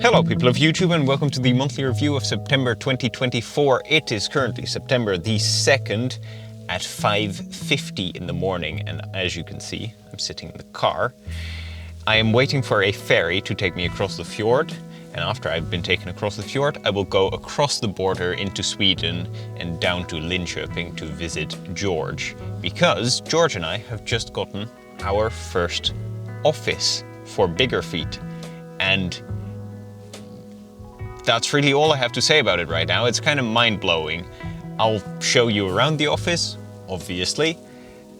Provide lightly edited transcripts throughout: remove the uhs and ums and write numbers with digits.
Hello people of YouTube and welcome to the monthly review of September 2024. It is currently September the 2nd at 5:50 in the morning, and as you can see, I'm sitting in the car. I am waiting for a ferry to take me across the fjord, and after I've been taken across the fjord, I will go across the border into Sweden and down to Linköping to visit George, because George and I have just gotten our first office for Bigger Feet, and that's really all I have to say about it right now. It's kind of mind-blowing. I'll show you around the office, obviously,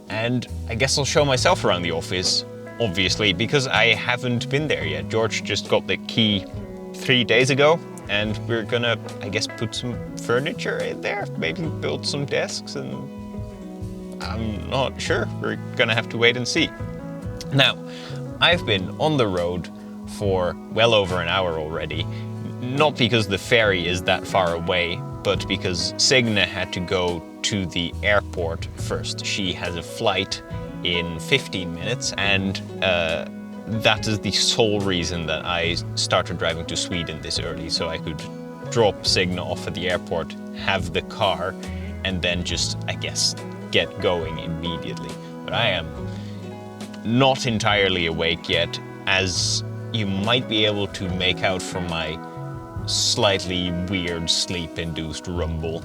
and I guess I'll show myself around the office, obviously, because I haven't been there yet. George just got the key 3 days ago, and we're gonna, I guess, put some furniture in there, maybe build some desks, and I'm not sure. We're gonna have to wait and see. Now, I've been on the road for well over an hour already, not because the ferry is that far away, but because Signe had to go to the airport first. She has a flight in 15 minutes, and that is the sole reason that I started driving to Sweden this early, so I could drop Signe off at the airport, have the car, and then just, I guess, get going immediately. But I am not entirely awake yet, as you might be able to make out from my slightly weird sleep-induced ramble.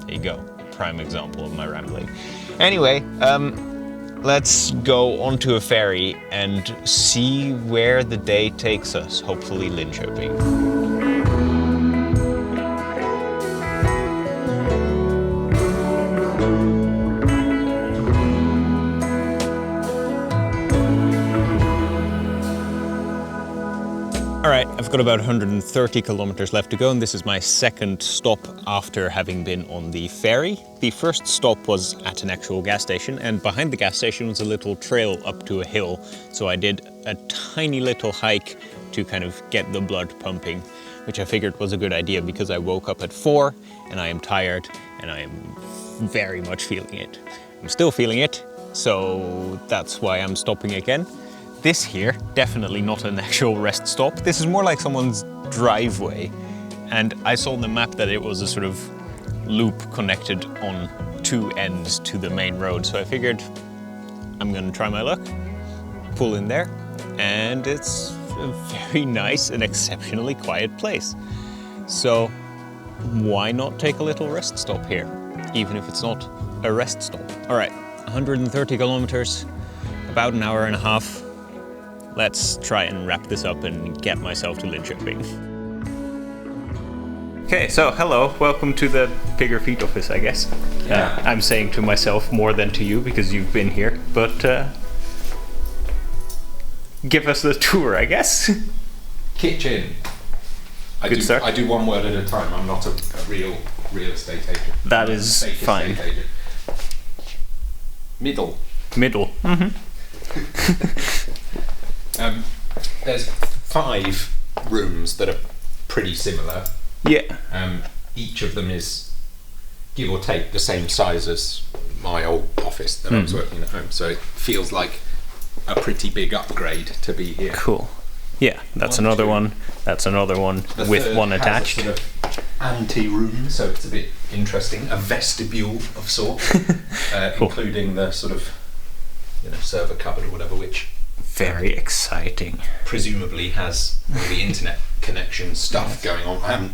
There you go, prime example of my rambling. Anyway, let's go onto a ferry and see where the day takes us, hopefully Linköping. Alright, I've got about 130 kilometers left to go, and this is my second stop after having been on the ferry. The first stop was at an actual gas station, and behind the gas station was a little trail up to a hill, so I did a tiny little hike to kind of get the blood pumping, which I figured was a good idea because I woke up at 4 and I am tired and I am very much feeling it. I'm still feeling it, so that's why I'm stopping again. This here, definitely not an actual rest stop. This is more like someone's driveway. And I saw on the map that it was a sort of loop connected on two ends to the main road. So I figured I'm gonna try my luck, pull in there, and it's a very nice and exceptionally quiet place. So why not take a little rest stop here, even if it's not a rest stop? All right, 130 kilometers, about an hour and a half. Let's try and wrap this up and get myself to Linköping. Okay, so hello, welcome to the Bigger Feet office, I guess. Yeah. I'm saying to myself more than to you because you've been here, but give us the tour, I guess. Kitchen. I do one word at a time. I'm not a real estate agent. That is fine. Middle. Mm-hmm. There's 5 rooms that are pretty similar. Yeah. Each of them is, give or take, the same size as my old office that I was working at home. So it feels like a pretty big upgrade to be here. Cool. Yeah, that's another one. That's another one with one attached. Has a sort of ante-room, so it's a bit interesting. A vestibule of sorts, cool. Including the sort of, server cupboard or whatever, which very exciting. Presumably has all the internet connection stuff going on. I haven't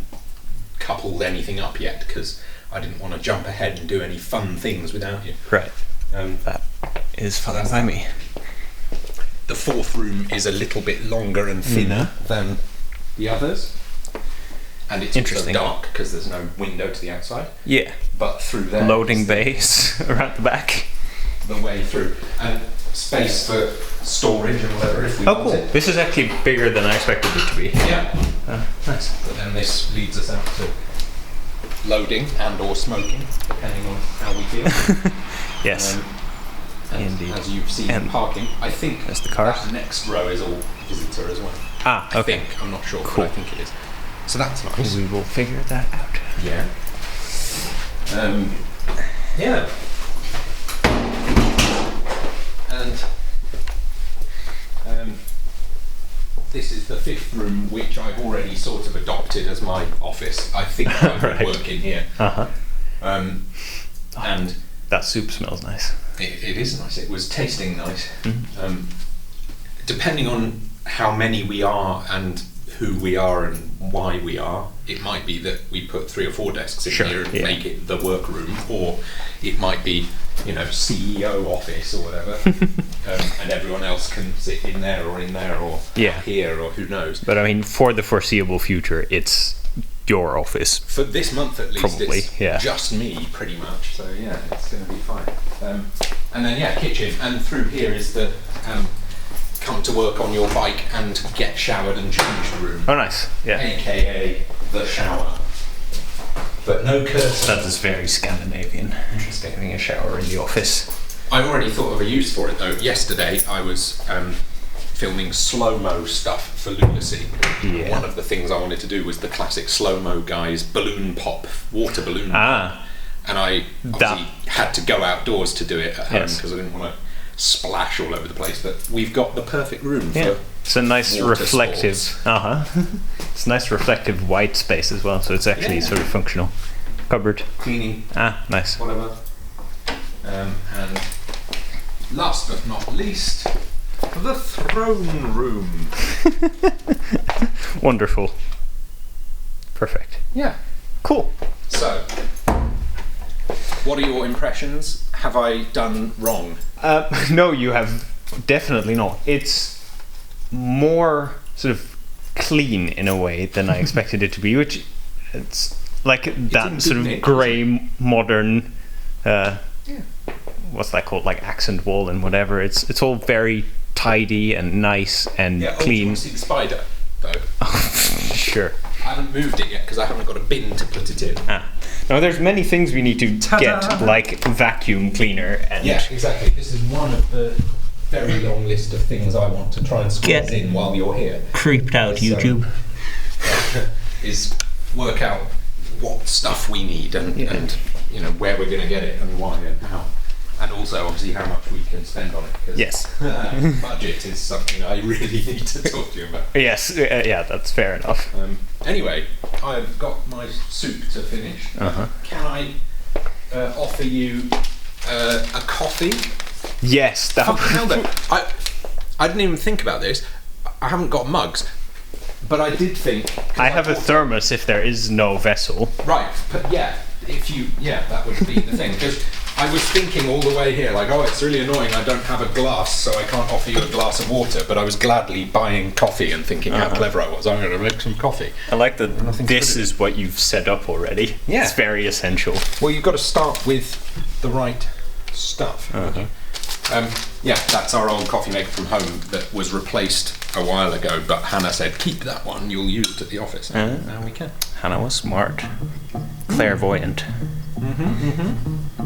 coupled anything up yet because I didn't want to jump ahead and do any fun things without you. Right. That is fine by me. The 4th room is a little bit longer and thinner than the others. And it's also dark because there's no window to the outside. Yeah. But through there. Loading bays around the back. The way through. And space for storage and whatever if we want cool. it. This is actually bigger than I expected it to be. Yeah. Nice. But then this leads us out to loading and or smoking, depending on how we feel. Yes. And indeed. As you've seen, and parking. I think that's the cars. That next row is all visitor as well. Ah, okay. I think. I'm not sure, cool. But I think it is. So that's nice. We will figure that out. Yeah. Yeah. And this is the 5th room, which I've already sort of adopted as my office. I think I would work in here. And that soup smells nice. It is nice. It was tasting nice. Depending on how many we are and who we are and why we are, it might be that we put 3 or 4 desks in here and make it the workroom, or it might be, CEO office or whatever, and everyone else can sit in there or here, or who knows. But I mean, for the foreseeable future, it's your office. For this month at least, probably, it's just me pretty much. So yeah, it's going to be fine. And then kitchen, and through here is the come to work on your bike and get showered and changed room. Oh, nice. Yeah. AKA the shower. But no curtains. That is very Scandinavian. Interesting. Having a shower in the office. I already thought of a use for it though. Yesterday I was filming slow-mo stuff for Lunacy. Yeah. One of the things I wanted to do was the classic slow-mo guys balloon pop, water balloon pop. And I obviously had to go outdoors to do it at home because I didn't want to splash all over the place, but we've got the perfect room for it's a nice reflective sports. It's a nice reflective white space as well, so it's actually sort of functional. Cupboard, cleaning, nice, whatever. And last but not least, the throne room. Wonderful. Perfect. Yeah. Cool. So what are your impressions? Have I done wrong? No, you have definitely not. It's more sort of clean in a way than I expected it to be, which it's like that sort of grey modern what's that called, like accent wall and whatever. It's all very tidy and nice and clean. See the spider though. Sure. I haven't moved it yet because I haven't got a bin to put it in. No, there's many things we need to get, like vacuum cleaner and... Yeah, exactly. This is one of the very long list of things I want to try and squeeze in while you're here. Creeped out, YouTube. Is work out what stuff we need and where we're going to get it and why and how. And also, obviously, how much we can spend on it. Because budget is something I really need to talk to you about. Yes, that's fair enough. Anyway, I've got my soup to finish. Can I offer you a coffee? Yes. I didn't even think about this. I haven't got mugs, but I did think... I have a thermos if there is no vessel. Right, but that would be the thing. Because I was thinking all the way here, like, it's really annoying I don't have a glass, so I can't offer you a glass of water, but I was gladly buying coffee and thinking how clever I was. I'm going to make some coffee. I like that this is what you've set up already. Yeah. It's very essential. Well, you've got to start with the right stuff. That's our old coffee maker from home that was replaced a while ago, but Hannah said, keep that one, you'll use it at the office. And now we can. Hannah was smart. Clairvoyant.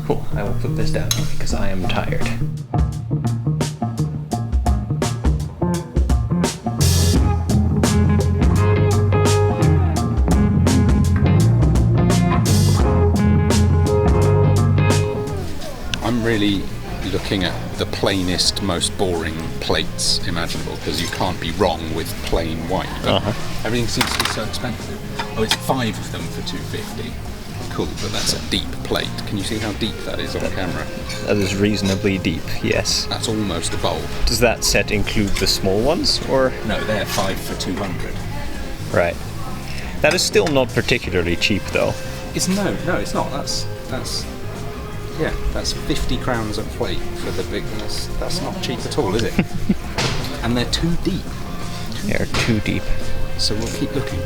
Cool, I will put this down because I am tired. I'm really looking at the plainest, most boring plates imaginable because you can't be wrong with plain white. But everything seems to be so expensive. Oh, it's 5 of them for $2.50. Cool, but that's a deep plate. Can you see how deep that is on camera? That is reasonably deep, yes. That's almost a bowl. Does that set include the small ones, or...? No, they're 5 for $200. Right. That is still not particularly cheap, though. It's no, it's not. That's 50 crowns a plate for the bigness. That's not cheap at all, is it? And they're too deep. They're too deep. So we'll keep looking.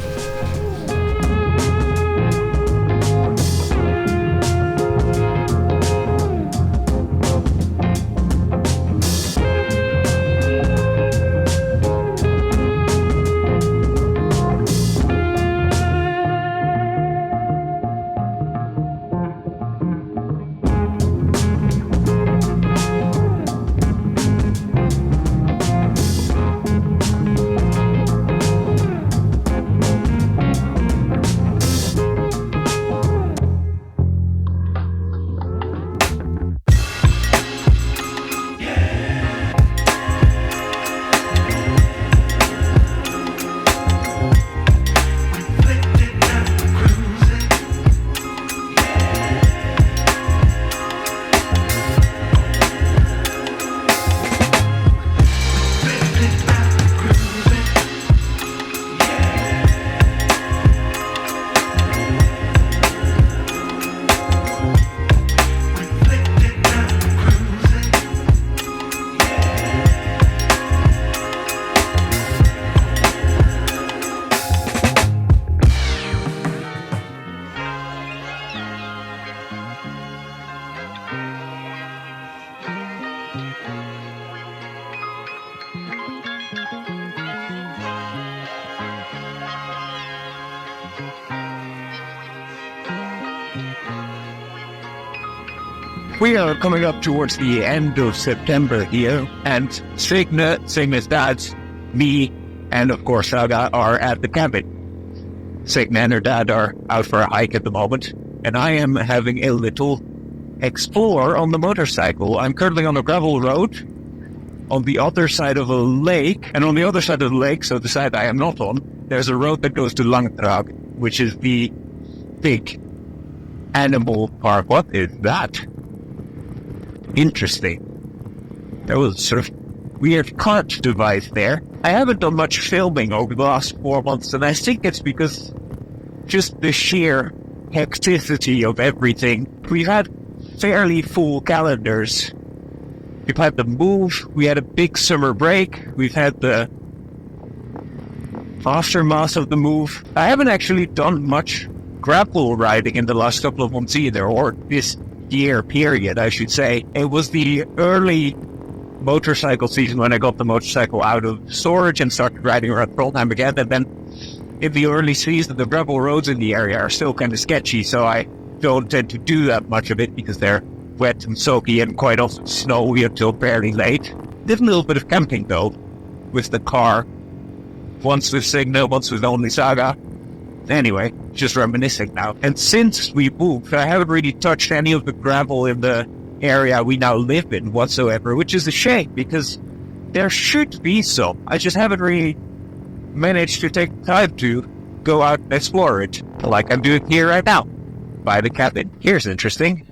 We are coming up towards the end of September here, and Signe's dad, me, and of course Saga are at the cabin. Signe and her dad are out for a hike at the moment, and I am having a little explore on the motorcycle. I'm currently on a gravel road on the other side of a lake, and on the other side of the lake, so the side I am not on, there's a road that goes to Langdrag, which is the big animal park. What is that? Interesting. There was sort of weird cut device there. I haven't done much filming over the last 4 months, and I think it's because just the sheer hecticity of everything. We've had fairly full calendars. We've had the move, we had a big summer break, we've had the aftermath of the move. I haven't actually done much gravel riding in the last couple of months either, or this year period, I should say. It was the early motorcycle season when I got the motorcycle out of storage and started riding around Trondheim again, and then in the early season, the gravel roads in the area are still kind of sketchy, so I don't tend to do that much of it because they're wet and soaky and quite often snowy until fairly late. Did a little bit of camping though, with the car. Once with Signe, once with only Saga. Anyway, just reminiscing now. And since we moved, I haven't really touched any of the gravel in the area we now live in whatsoever, which is a shame because there should be some. I just haven't really managed to take time to go out and explore it, like I'm doing here right now, by the cabin. Here's interesting.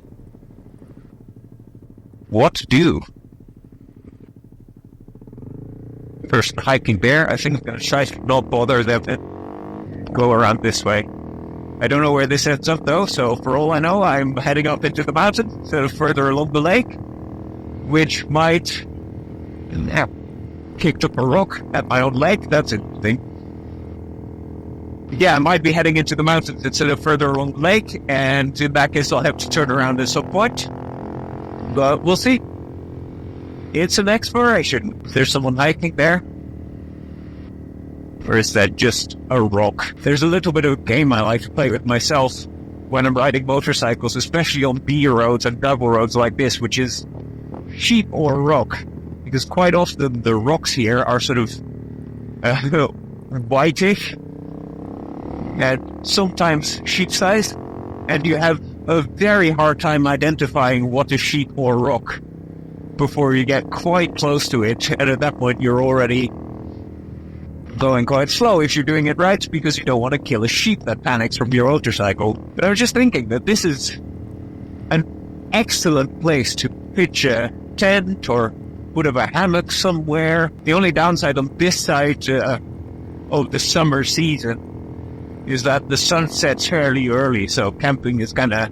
What to do? First hiking there. I think I'm going to try to not bother them and go around this way. I don't know where this ends up though, so for all I know, I'm heading up into the mountain instead of further along the lake, which might have kicked up a rock at my own leg. That's interesting. Yeah, I might be heading into the mountains instead of further along the lake, and in that case I'll have to turn around at some point. But we'll see. It's an exploration. There's someone hiking there. Or is that just a rock? There's a little bit of a game I like to play with myself when I'm riding motorcycles, especially on B roads and gravel roads like this, which is sheep or rock. Because quite often the rocks here are sort of whitish and sometimes sheep-sized, and you have a very hard time identifying what is sheep or rock before you get quite close to it, and at that point you're already going quite slow if you're doing it right, because you don't want to kill a sheep that panics from your motorcycle. But I was just thinking that this is an excellent place to pitch a tent or put up a hammock somewhere. The only downside on this side of the summer season is that the sun sets fairly early, so camping is kind of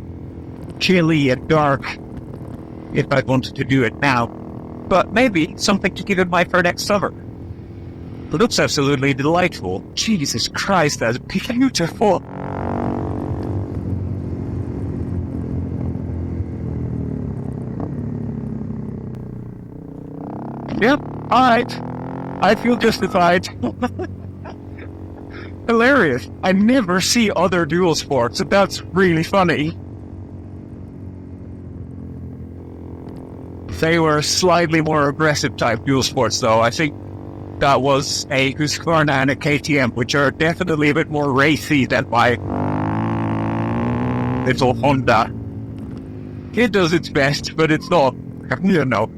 chilly and dark if I wanted to do it now. But maybe something to keep in mind for next summer. It looks absolutely delightful. Jesus Christ, that's beautiful. Yep, alright. I feel justified. Hilarious. I never see other dual sports, and that's really funny. They were slightly more aggressive type dual sports, though. I think that was a Husqvarna and a KTM, which are definitely a bit more racy than my little Honda. It does its best, but it's not, you know,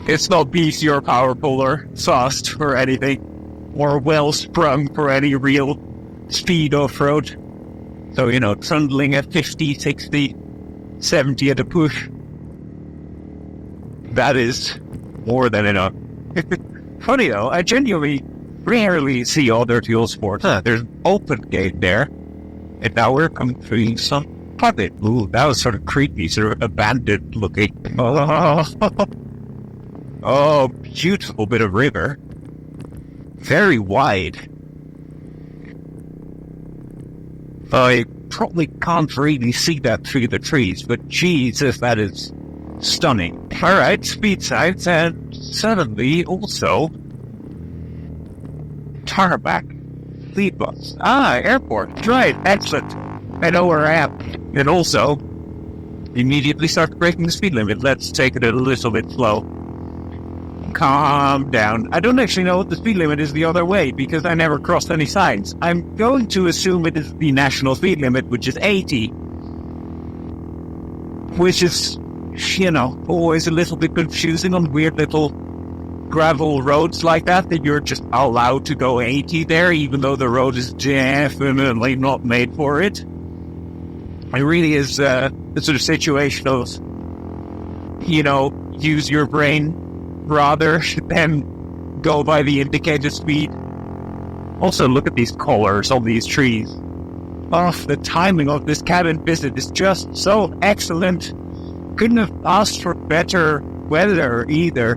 it's not beefy or powerful or fast or anything, or well sprung for any real speed off-road. So, you know, trundling at 50, 60, 70 at a push. That is more than enough. Funny though, I genuinely rarely see other dual sports. There's an open gate there, and now we're coming through some puppet. Ooh, that was sort of creepy, sort of abandoned looking. Oh, beautiful bit of river. Very wide. I probably can't really see that through the trees, but Jesus, that is stunning. Alright, speed signs, and suddenly also tarmac. Lead bus. Ah, airport. Right, excellent. I know where I am. And also, immediately start breaking the speed limit. Let's take it a little bit slow. Calm down. I don't actually know what the speed limit is the other way because I never crossed any signs. I'm going to assume it is the national speed limit, which is 80. Which is, always a little bit confusing on weird little gravel roads like that you're just allowed to go 80 there, even though the road is definitely not made for it. It really is the sort of situation of, use your brain rather than go by the indicated speed. Also, look at these colors on these trees. Oh, the timing of this cabin visit is just so excellent. Couldn't have asked for better weather either.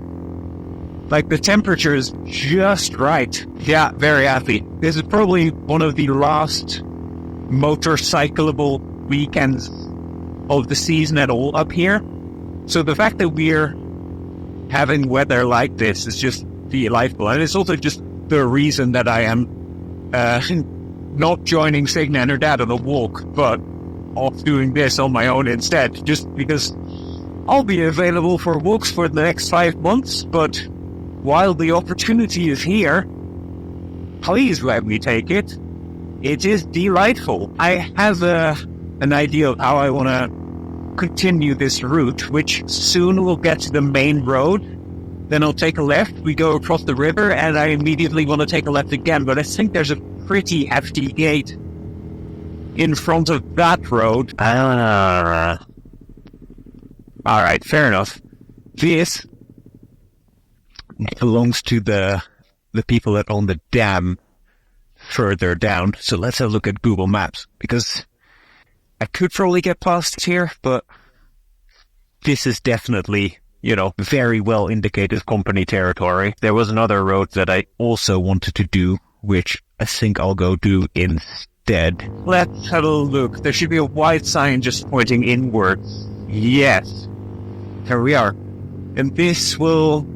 Like, the temperature is just right. Yeah, very happy. This is probably one of the last motorcyclable weekends of the season at all up here. So the fact that we're having weather like this is just delightful. And it's also just the reason that I am not joining Signe and her dad on a walk, but off doing this on my own instead. Just because I'll be available for walks for the next 5 months, but while the opportunity is here, please let me take it. It is delightful. I have an idea of how I want to continue this route, which soon we'll get to the main road. Then I'll take a left, we go across the river, and I immediately want to take a left again. But I think there's a pretty hefty gate in front of that road. Alright, fair enough. This belongs to the people that own the dam further down. So let's have a look at Google Maps, because I could probably get past here, but this is definitely, very well indicated company territory. There was another road that I also wanted to do, which I think I'll go do instead. Let's have a look. There should be a white sign just pointing inwards. Yes. Here we are. And this will,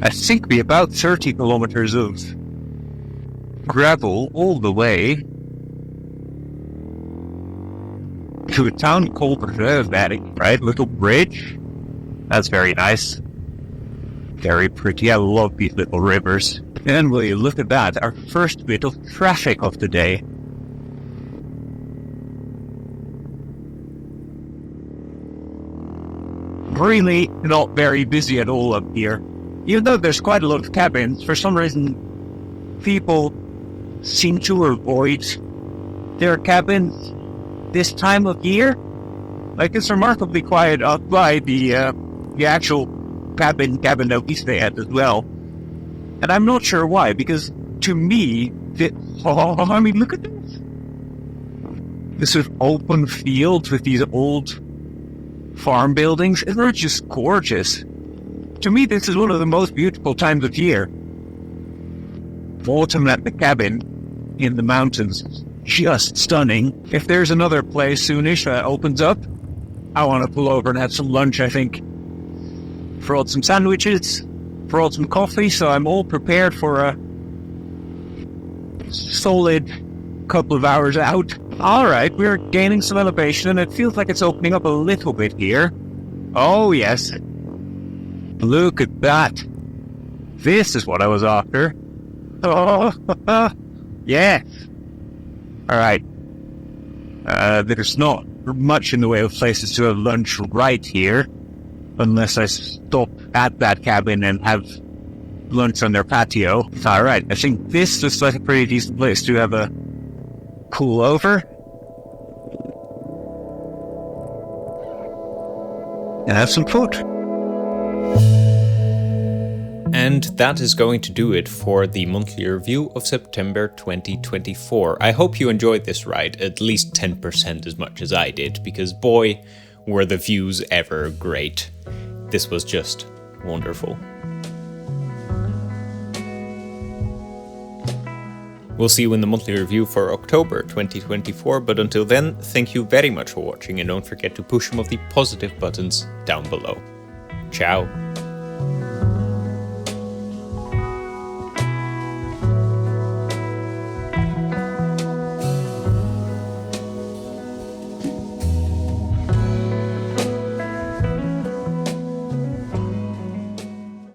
I think, be about 30 kilometers of gravel all the way to a town called Rövberg, right? Little bridge. That's very nice. Very pretty. I love these little rivers. And will you look at that, our first bit of traffic of the day. Really not very busy at all up here. Even though there's quite a lot of cabins, for some reason people seem to avoid their cabins this time of year. Like, it's remarkably quiet out by the actual cabin that we stay at as well. And I'm not sure why, because to me, look at this. This sort of open fields with these old farm buildings. Isn't it just gorgeous? To me, this is one of the most beautiful times of year. Autumn at the cabin in the mountains. Just stunning. If there's another place soonish that opens up, I want to pull over and have some lunch, I think. Brought some sandwiches, brought some coffee, so I'm all prepared for a solid couple of hours out. Alright, we're gaining some elevation and it feels like it's opening up a little bit here. Oh yes. Look at that. This is what I was after. Oh, yes. Alright. There's not much in the way of places to have lunch right here, unless I stop at that cabin and have lunch on their patio. Alright, I think this looks like a pretty decent place to have a cool over. And have some food. And that is going to do it for the monthly review of September 2024. I hope you enjoyed this ride at least 10% as much as I did, because boy, were the views ever great. This was just wonderful. We'll see you in the monthly review for October 2024, but until then, thank you very much for watching and don't forget to push some of the positive buttons down below. Ciao.